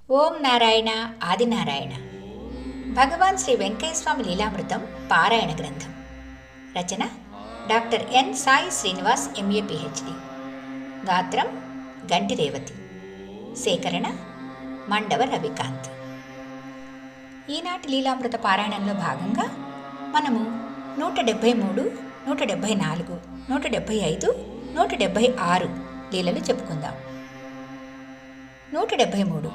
ఓం నారాయణ ఆదినారాయణ. భగవాన్ శ్రీ వెంకయ్య స్వామి లీలామృతం పారాయణ గ్రంథం. రచన doctor N Sai Srinivas MA PhD. గాత్రం గంటి రేవతి. సేకరణ మండవ రవికాంత్. ఈనాటి లీలామృత పారాయణంలో భాగంగా మనము 173, 174, 175, 176 లీలలు చెప్పుకుందాం. 173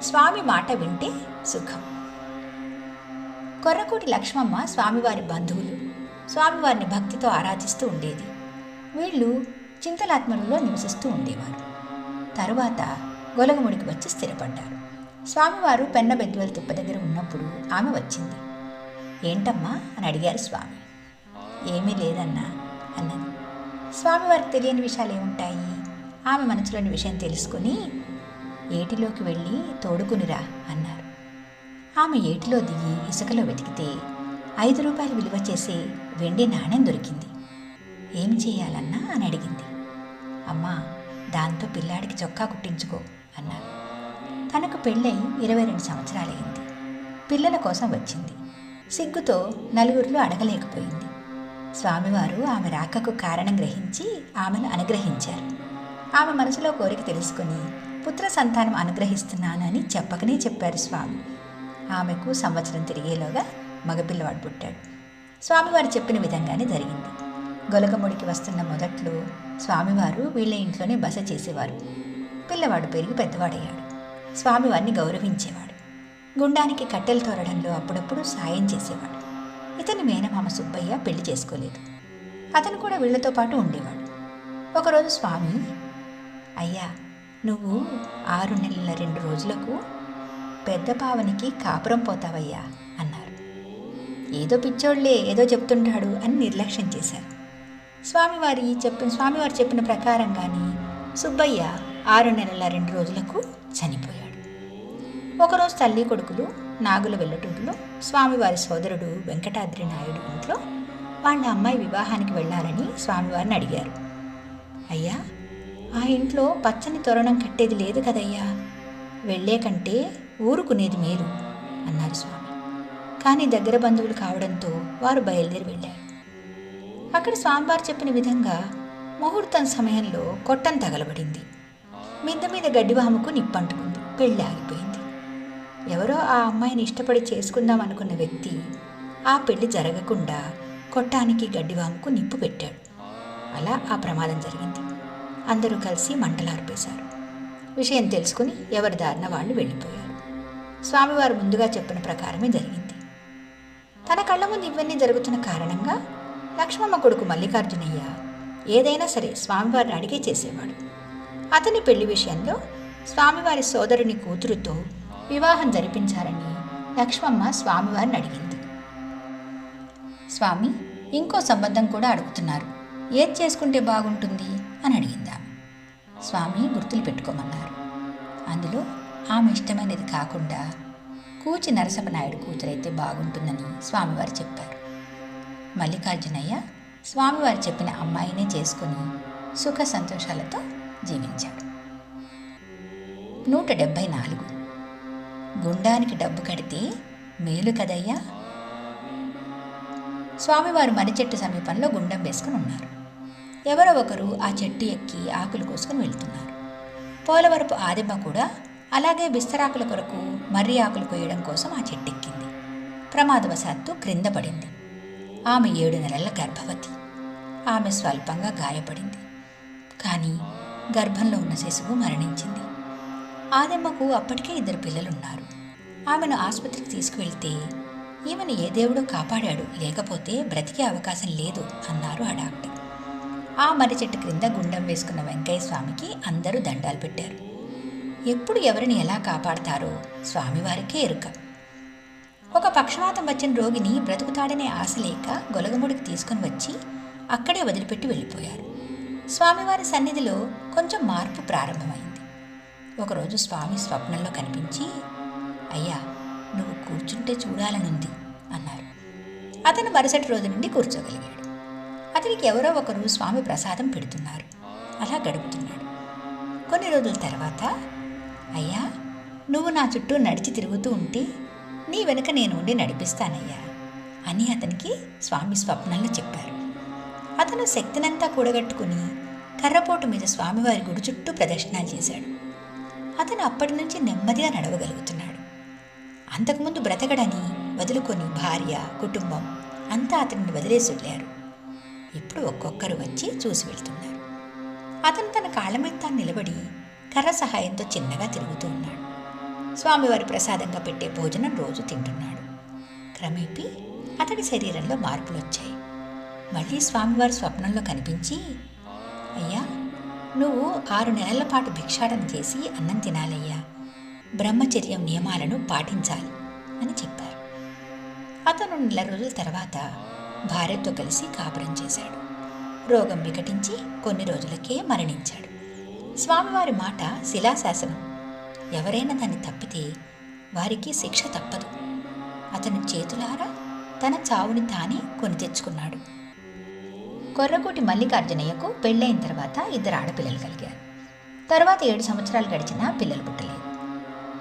స్వామి మాట వింటే సుఖం. కొర్రకూటి లక్ష్మమ్మ స్వామివారి బంధువులు. స్వామివారిని భక్తితో ఆరాధిస్తూ ఉండేది. వీళ్ళు చింతలాత్మలలో నివసిస్తూ ఉండేవారు. తరువాత గొలగముడికి వచ్చి స్థిరపడ్డారు. స్వామివారు పెన్న బెద్దువల తిప్ప దగ్గర ఉన్నప్పుడు ఆమె వచ్చింది. ఏంటమ్మా అని అడిగారు స్వామి. ఏమీ లేదన్నా అన్నది. స్వామివారికి తెలియని విషయాలు ఏముంటాయి? ఆమె మనసులోని విషయం తెలుసుకుని ఏటిలోకి వెళ్ళి తోడుకునిరా అన్నారు. ఆమె ఏటిలో దిగి ఇసుకలో వెతికితే 5 రూపాయలు విలువ చేసే వెండి నాణెం దొరికింది. ఏమి చేయాలన్నా అని అడిగింది. అమ్మా, దాంతో పిల్లాడికి చొక్కా కుట్టించుకో అన్నారు. తనకు పెళ్ళై 22 సంవత్సరాలైంది. పిల్లల కోసం వచ్చింది. సిగ్గుతో నలుగురిలో అడగలేకపోయింది. స్వామివారు ఆమె రాకకు కారణం గ్రహించి ఆమెను అనుగ్రహించారు. ఆమె మనసులో కోరిక తెలుసుకుని పుత్ర సంతానం అనుగ్రహిస్తున్నానని చెప్పకనే చెప్పారు స్వామి. ఆమెకు సంవత్సరం తిరిగేలోగా మగపిల్లవాడు పుట్టాడు. స్వామివారు చెప్పిన విధంగానే జరిగింది. గొలగముడికి వస్తున్న మొదట్లో స్వామివారు వీళ్ళ ఇంట్లోనే బస చేసేవారు. పిల్లవాడు పెరిగి పెద్దవాడయ్యాడు. స్వామివారిని గౌరవించేవాడు. గుండానికి కట్టెలు తోరడంలో అప్పుడప్పుడు సాయం చేసేవాడు. ఇతని మేనమామ సుబ్బయ్య పెళ్లి చేసుకోలేదు. అతను కూడా వీళ్లతో పాటు ఉండేవాడు. ఒకరోజు స్వామి, అయ్యా, నువ్వు 6 నెలల 2 రోజులకు పెద్ద పావనికి కాపురం పోతావయ్యా అన్నారు. ఏదో పిచ్చోళ్లే ఏదో చెప్తుంటాడు అని నిర్లక్ష్యం చేశారు. స్వామివారు చెప్పిన ప్రకారంగానే సుబ్బయ్య 6 నెలల 2 రోజులకు చనిపోయాడు. ఒకరోజు తల్లి కొడుకులు నాగుల వెల్లటూరులో స్వామివారి సోదరుడు వెంకటాద్రి నాయుడు ఇంట్లో వాళ్ళ అమ్మాయి వివాహానికి వెళ్ళాలని స్వామివారిని అడిగారు. అయ్యా, ఆ ఇంట్లో పచ్చని తోరణం కట్టేది లేదు కదయ్యా, వెళ్లే కంటే ఊరుకునేది మేలు అన్నారు స్వామి. కానీ దగ్గర బంధువులు కావడంతో వారు బయలుదేరి వెళ్ళారు. అక్కడ స్వామివారు చెప్పిన విధంగా ముహూర్తం సమయంలో కొట్టం తగలబడింది. మిద్ద మీద గడ్డివాముకు నిప్పంటుకుంది. పెళ్ళి ఆగిపోయింది. ఎవరో ఆ అమ్మాయిని ఇష్టపడి చేసుకుందాం అనుకున్న వ్యక్తి ఆ పెళ్లి జరగకుండా కొట్టానికి గడ్డివాముకు నిప్పు పెట్టాడు. అలా ఆ ప్రమాదం జరిగింది. అందరూ కలిసి మంటలార్పేశారు. విషయం తెలుసుకుని ఎవరి దారిన వాళ్ళు వెళ్ళిపోయారు. స్వామివారు ముందుగా చెప్పిన ప్రకారమే జరిగింది. తన కళ్ళ ముందు ఇవన్నీ జరుగుతున్న కారణంగా లక్ష్మమ్మ కొడుకు మల్లికార్జునయ్య ఏదైనా సరే స్వామివారిని అడిగే చేసేవాడు. అతని పెళ్లి విషయంలో స్వామివారి సోదరుని కూతురుతో వివాహం జరిపించారని లక్ష్మమ్మ స్వామివారిని అడిగింది. స్వామి ఇంకో సంబంధం కూడా అడుగుతున్నారు, ఏది చేసుకుంటే బాగుంటుంది అని అడిగింది ఆమె. స్వామి గుర్తులు పెట్టుకోమన్నారు. అందులో ఆమె ఇష్టమైనది కాకుండా కూచి నరసపనాయుడు కూతురైతే బాగుంటుందని స్వామివారు చెప్పారు. మల్లికార్జునయ్య స్వామివారు చెప్పిన అమ్మాయినే చేసుకుని సుఖ సంతోషాలతో జీవించాడు. 174 గుండానికి డబ్బు కడితే మేలు కదయ్యా. స్వామివారు మర్రి చెట్టు సమీపంలో గుండం వేసుకుని ఉన్నారు. ఎవరో ఒకరు ఆ చెట్టు ఎక్కి ఆకులు కోసుకుని వెళ్తున్నారు. పోలవరపు ఆదిమ కూడా అలాగే బిస్తరాకుల కొరకు మర్రి ఆకులు కొయ్యడం కోసం ఆ చెట్టు ఎక్కింది. ప్రమాదవశాత్తు క్రింద పడింది. ఆమె 7 నెలల గర్భవతి. ఆమె స్వల్పంగా గాయపడింది. కానీ గర్భంలో ఉన్న శిశువు మరణించింది. ఆదిమ్మకు అప్పటికే 2 పిల్లలున్నారు. ఆమెను ఆసుపత్రికి తీసుకువెళ్తే ఈమెను ఏ దేవుడో కాపాడాడు, లేకపోతే బ్రతికే అవకాశం లేదు అన్నారు ఆ డాక్టర్. ఆ మర్రి చెట్టు క్రింద గుండం వేసుకున్న వెంకయ్య స్వామికి అందరూ దండాలు పెట్టారు. ఎప్పుడు ఎవరిని ఎలా కాపాడతారో స్వామివారికే ఎరుక. ఒక పక్షవాతం వచ్చిన రోగిని బ్రతుకుతాడనే ఆశ లేక గొలగముడికి తీసుకుని వచ్చి అక్కడే వదిలిపెట్టి వెళ్ళిపోయారు. స్వామివారి సన్నిధిలో కొంచెం మార్పు ప్రారంభమైంది. ఒకరోజు స్వామి స్వప్నంలో కనిపించి, అయ్యా, నువ్వు కూర్చుంటే చూడాలనుంది అన్నారు. అతను మరుసటి రోజు నుండి కూర్చోగలిగాడు. అతనికి ఎవరో ఒకరు స్వామి ప్రసాదం పెడుతున్నారు. అలా గడుపుతున్నాడు. కొన్ని రోజుల తర్వాత, అయ్యా, నువ్వు నా చుట్టూ నడిచి తిరుగుతూ ఉంటే నీ వెనుక నేను ఉండి నడిపిస్తానయ్యా అని అతనికి స్వామి స్వప్నంలో చెప్పారు. అతను శక్తినంతా కూడగట్టుకుని కర్రపోటు మీద స్వామివారి గుడి చుట్టూ ప్రదక్షిణాలు చేశాడు. అతను అప్పటి నుంచి నెమ్మదిగా నడవగలుగుతున్నాడు. అంతకుముందు బ్రతకడని వదులుకొని భార్య, కుటుంబం అంతా అతనిని వదిలేసి వెళ్ళారు. ఇప్పుడు ఒక్కొక్కరు వచ్చి చూసి వెళ్తున్నారు. అతను తన కాళ్ళ మీద తాను నిలబడి కర్ర సహాయంతో చిన్నగా తిరుగుతూ ఉన్నాడు. స్వామివారి ప్రసాదంగా పెట్టే భోజనం రోజు తింటున్నాడు. క్రమేపీ అతడి శరీరంలో మార్పులు వచ్చాయి. మళ్ళీ స్వామివారి స్వప్నంలో కనిపించి, అయ్యా, నువ్వు 6 నెలల పాటు భిక్షాటన చేసి అన్నం తినాలయ్యా, బ్రహ్మచర్యం నియమాలను పాటించాలి అని చెప్పారు. అతను నెల రోజుల తర్వాత భార్యతో కలిసి కాపురం చేశాడు. రోగం వికటించి కొన్ని రోజులకే మరణించాడు. స్వామివారి మాట శిలాశాసనం. ఎవరైనా దాన్ని తప్పితే వారికి శిక్ష తప్పదు. అతను చేతులారా తన చావుని తానే కొని తెచ్చుకున్నాడు. కొర్రకోటి మల్లికార్జునయ్యకు పెళ్ళైన తర్వాత 2 ఆడపిల్లలు కలిగారు. తర్వాత 7 సంవత్సరాలు గడిచినా పిల్లలు పుట్టలేదు.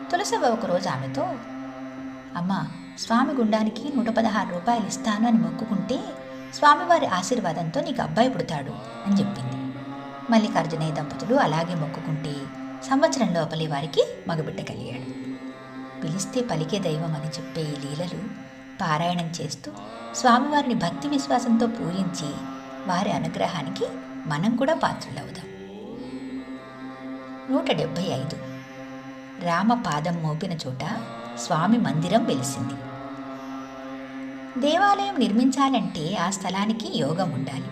తులసవ్వ ఒకరోజు ఆమెతో, అమ్మా, స్వామి గుండానికి 116 రూపాయలు ఇస్తాను అని మొక్కుకుంటే స్వామివారి ఆశీర్వాదంతో నీకు అబ్బాయి పుడతాడు అని చెప్పింది. మల్లికార్జునయ్య దంపతులు అలాగే మొక్కుకుంటే సంవత్సరం లోపలే వారికి మగబిడ్డ కలిగాడు. పిలిస్తే పలికే దైవం అని చెప్పే ఈ లీలలు పారాయణం చేస్తూ స్వామివారిని భక్తి విశ్వాసంతో పూజించి వారి అనుగ్రహానికి మనం కూడా పాత్రులవుదాం. 175 రామ పాదం మోపిన చోట స్వామి మందిరం వెలిసింది. దేవాలయం నిర్మించాలంటే ఆ స్థలానికి యోగం ఉండాలి.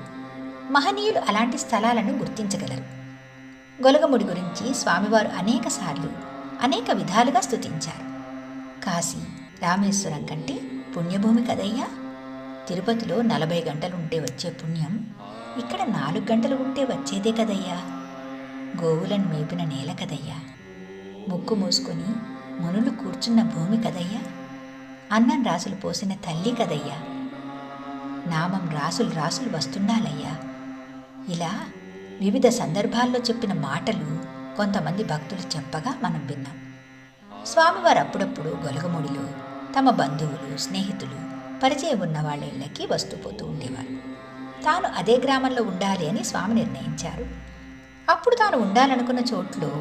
మహనీయులు అలాంటి స్థలాలను గుర్తించగలరు. గొలగముడి గురించి స్వామివారు అనేకసార్లు అనేక విధాలుగా స్తుతించారు. కాశీ, రామేశ్వరం కంటే పుణ్యభూమి కదయ్యా. తిరుపతిలో 40 గంటలుంటే వచ్చే పుణ్యం ఇక్కడ 4 గంటలు ఉంటే వచ్చేదే కదయ్యా. గోవులను మేపిన నేల కదయ్యా. ముక్కు మూసుకొని మునులు కూర్చున్న భూమి కదయ్యా. అన్నం రాసులు పోసిన తల్లి కదయ్యా. నామం రాసులు రాసులు వస్తుండాలయ్యా. ఇలా వివిధ సందర్భాల్లో చెప్పిన మాటలు కొంతమంది భక్తులు చెప్పగా మనం విన్నాం. స్వామివారు అప్పుడప్పుడు గొలగముడిలో తమ బంధువులు, స్నేహితులు, పరిచయం ఉన్న వాళ్ళ ఇళ్ళకి వస్తూ పోతూ ఉండేవారు. తాను అదే గ్రామంలో ఉండాలి అని స్వామి నిర్ణయించారు. అప్పుడు తాను ఉండాలనుకున్న చోట్లో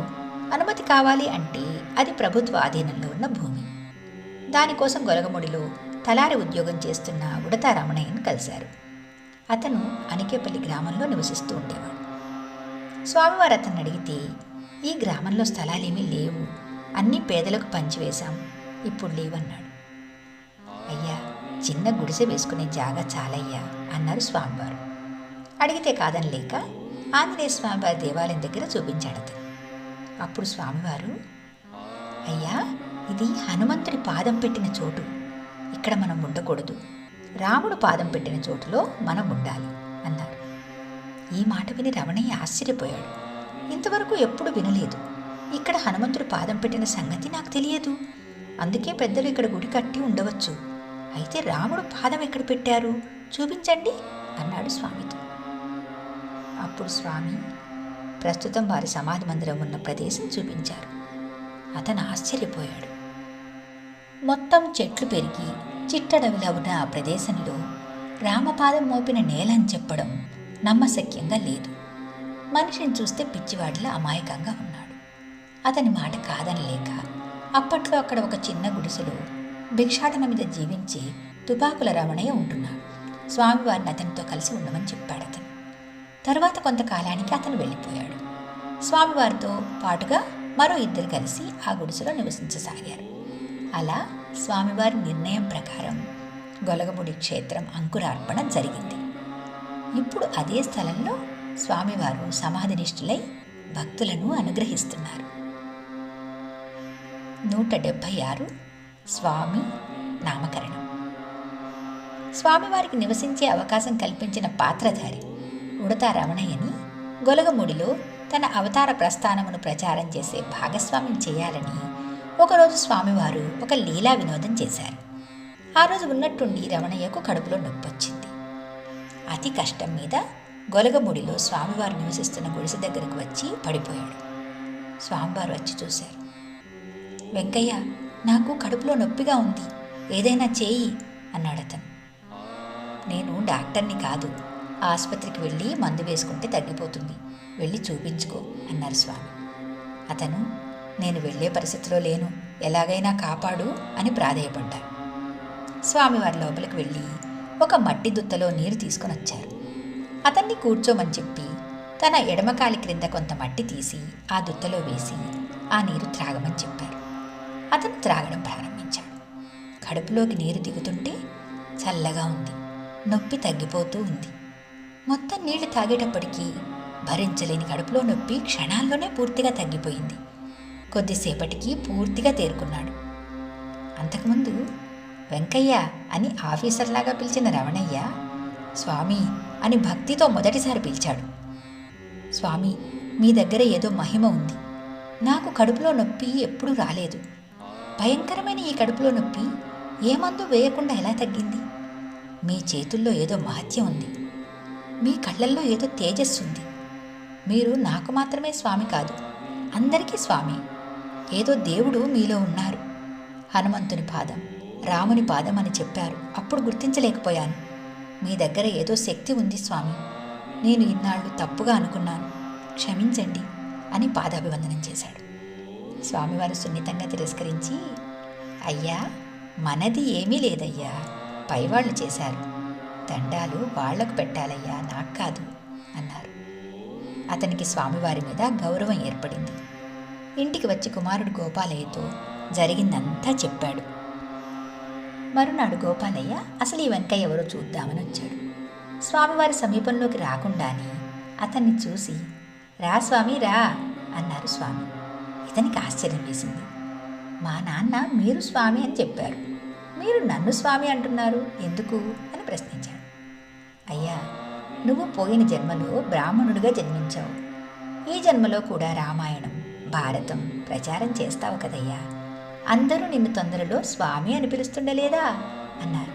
అనుమతి కావాలి అంటే అది ప్రభుత్వ ఆధీనంలో ఉన్న భూమి. దానికోసం గొలగముడిలో తలారి ఉద్యోగం చేస్తున్న ఉడతా రమణయ్యను కలిశారు. అతను అనికేపల్లి గ్రామంలో నివసిస్తూ ఉండేవాడు. స్వామివారు అతన్ని అడిగితే, ఈ గ్రామంలో స్థలాలేమీ లేవు, అన్నీ పేదలకు పంచివేశాం, ఇప్పుడు లేవన్నాడు. అయ్యా, చిన్న గుడిసె వేసుకునే జాగా చాలయ్యా అన్నారు స్వామివారు. అడిగితే కాదనలేక ఆంజనేయ స్వామివారి దేవాలయం దగ్గర చూపించాడు అతను. అప్పుడు స్వామివారు, అయ్యా, ఇది హనుమంతుడి పాదం పెట్టిన చోటు, ఇక్కడ మనం ఉండకూడదు, రాముడు పాదం పెట్టిన చోటులో మనం ఉండాలి అన్నారు. ఈ మాట విని రమణయ్య ఆశ్చర్యపోయాడు. ఇంతవరకు ఎప్పుడు వినలేదు. ఇక్కడ హనుమంతుడు పాదం పెట్టిన సంగతి నాకు తెలియదు. అందుకే పెద్దలు ఇక్కడ గుడి కట్టి ఉండవచ్చు. అయితే రాముడు పాదం ఎక్కడ పెట్టారు, చూపించండి అన్నాడు స్వామితో. అప్పుడు స్వామి ప్రస్తుతం వారి సమాధి మందిరం ఉన్న ప్రదేశం చూపించారు. అతను ఆశ్చర్యపోయాడు. మొత్తం చెట్లు పెరిగి చిట్టడవిలా ఉన్న ఆ ప్రదేశంలో రామపాదం మోపిన నేలని చెప్పడం నమ్మశక్యంగా లేదు. మనిషిని చూస్తే పిచ్చివాడిలా అమాయకంగా ఉన్నాడు. అతని మాట కాదనలేక అప్పట్లో అక్కడ ఒక చిన్న గుడిసెలో భిక్షాటన మీద జీవించి తుపాకుల రమణయ్య ఉంటున్నాడు. స్వామివారిని అతనితో కలిసి ఉండమని చెప్పాడు అతను. తరువాత కొంతకాలానికి అతను వెళ్ళిపోయాడు. స్వామివారితో పాటుగా మరో 2 కలిసి ఆ గుడిసెలో నివసించసాగారు. అలా స్వామివారి నిర్ణయం ప్రకారం గొలగముడి క్షేత్రం అంకురార్పణ జరిగింది. ఇప్పుడు అదే స్థలంలో స్వామివారు సమాధినిష్ఠులై భక్తులను అనుగ్రహిస్తున్నారు. 176 స్వామి నామకరణం. స్వామివారికి నివసించే అవకాశం కల్పించిన పాత్రధారి ఉడతా రమణయ్యని గొలగముడిలో తన అవతార ప్రస్థానమును ప్రచారం చేసే భాగస్వామ్యం చేయాలని ఒకరోజు స్వామివారు ఒక లీలా వినోదం చేశారు. ఆ రోజు ఉన్నట్టుండి రమణయ్యకు కడుపులో నొప్పి వచ్చింది. అతి కష్టం మీద గొలగముడిలో స్వామివారు నివసిస్తున్న గుడిసె దగ్గరకు వచ్చి పడిపోయాడు. స్వామివారు వచ్చి చూశారు. వెంకయ్య, నాకు కడుపులో నొప్పిగా ఉంది, ఏదైనా చేయి అన్నాడతను. నేను డాక్టర్ని కాదు, ఆసుపత్రికి వెళ్ళి మందు వేసుకుంటే తగ్గిపోతుంది, వెళ్ళి చూపించుకో అన్నారు స్వామి. అతను, నేను వెళ్ళే పరిస్థితిలో లేను, ఎలాగైనా కాపాడు అని ప్రాధేయపడ్డాడు. స్వామివారి లోపలికి వెళ్ళి ఒక మట్టి దుత్తలో నీరు తీసుకొని వచ్చారు. అతన్ని కూర్చోమని చెప్పి తన ఎడమకాలి క్రింద కొంత మట్టి తీసి ఆ దుత్తలో వేసి ఆ నీరు త్రాగమని చెప్పారు. అతను త్రాగడం ప్రారంభించాడు. కడుపులోకి నీరు దిగుతుంటే చల్లగా ఉంది, నొప్పి తగ్గిపోతూ ఉంది. మొత్తం నీళ్లు తాగేటప్పటికీ భరించలేని కడుపులో నొప్పి క్షణాల్లోనే పూర్తిగా తగ్గిపోయింది. కొద్దిసేపటికి పూర్తిగా తేరుకున్నాడు. అంతకుముందు వెంకయ్య అని ఆఫీసర్లాగా పిలిచిన రమణయ్య స్వామి అని భక్తితో మొదటిసారి పిలిచాడు. స్వామి, మీ దగ్గర ఏదో మహిమ ఉంది. నాకు కడుపులో నొప్పి ఎప్పుడూ రాలేదు. భయంకరమైన ఈ కడుపులో నొప్పి ఏ మందు వేయకుండా ఎలా తగ్గింది? మీ చేతుల్లో ఏదో మహత్యం ఉంది, మీ కళ్ళల్లో ఏదో తేజస్సు ఉంది. మీరు నాకు మాత్రమే స్వామి కాదు, అందరికీ స్వామి. ఏదో దేవుడు మీలో ఉన్నారు. హనుమంతుని పాదం, రాముని పాదం అని చెప్పారు, అప్పుడు గుర్తించలేకపోయాను. మీ దగ్గర ఏదో శక్తి ఉంది స్వామి. నేను ఇన్నాళ్ళు తప్పుగా అనుకున్నాను, క్షమించండి అని పాదాభివందనం చేశాడు. స్వామివారు సున్నితంగా తిరస్కరించి, అయ్యా, మనది ఏమీ లేదయ్యా, పైవాళ్ళు చేశారు. దండాలు వాళ్లకు పెట్టాలయ్యా, నాకు కాదు అన్నారు. అతనికి స్వామివారి మీద గౌరవం ఏర్పడింది. ఇంటికి వచ్చి కుమారుడు గోపాలయ్యతో జరిగిందంతా చెప్పాడు. మరునాడు గోపాలయ్య అసలు ఈ వెంకయ్య ఎవరో చూద్దామని వచ్చాడు. స్వామివారి సమీపంలోకి రాకుండానే అతన్ని చూసి, రా స్వామి రా అన్నారు స్వామి. ఇతనికి ఆశ్చర్యం వేసింది. మా నాన్న మీరు స్వామి అని చెప్పారు, మీరు నన్ను స్వామి అంటున్నారు ఎందుకు అని ప్రశ్నించాడు. అయ్యా, నువ్వు పోయిన జన్మలో బ్రాహ్మణుడిగా జన్మించావు. ఈ జన్మలో కూడా రామాయణం, భారతం ప్రచారం చేస్తావు కదయ్యా, అందరూ నిన్ను తొందరలో స్వామి అని పిలుస్తుండలేదా అన్నారు.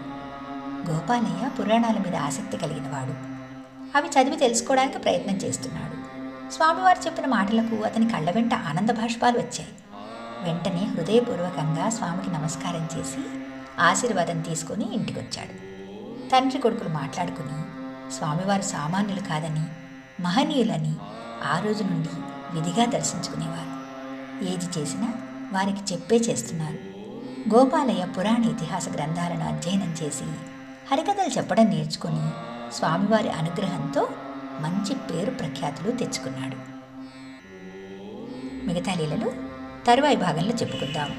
గోపాలయ్య పురాణాల మీద ఆసక్తి కలిగినవాడు. అవి చదివి తెలుసుకోవడానికి ప్రయత్నం చేస్తున్నాడు. స్వామివారు చెప్పిన మాటలకు అతని కళ్ళ వెంట ఆనంద భాష్పాలు వచ్చాయి. వెంటనే హృదయపూర్వకంగా స్వామికి నమస్కారం చేసి ఆశీర్వాదం తీసుకొని ఇంటికొచ్చాడు. తండ్రి కొడుకులు మాట్లాడుకుని స్వామివారు సామాన్యులు కాదని, మహనీయులని ఆ రోజు నుండి విధిగా దర్శించుకునేవారు. ఏది చేసినా వారికి చెప్పే చేస్తున్నారు. గోపాలయ్య పురాణ ఇతిహాస గ్రంథాలను అధ్యయనం చేసి హరికథలు చెప్పడం నేర్చుకొని స్వామివారి అనుగ్రహంతో మంచి పేరు ప్రఖ్యాతులు తెచ్చుకున్నాడు. మిగతా లీలలు తరువాయి భాగంలో చెప్పుకుందాం.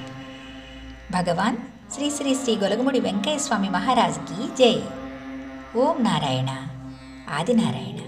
భగవాన్ శ్రీ శ్రీ శ్రీ గొలగముడి వెంకయ్య స్వామి మహారాజుకి జై. ఓం నారాయణ. ఆదినారాయణ.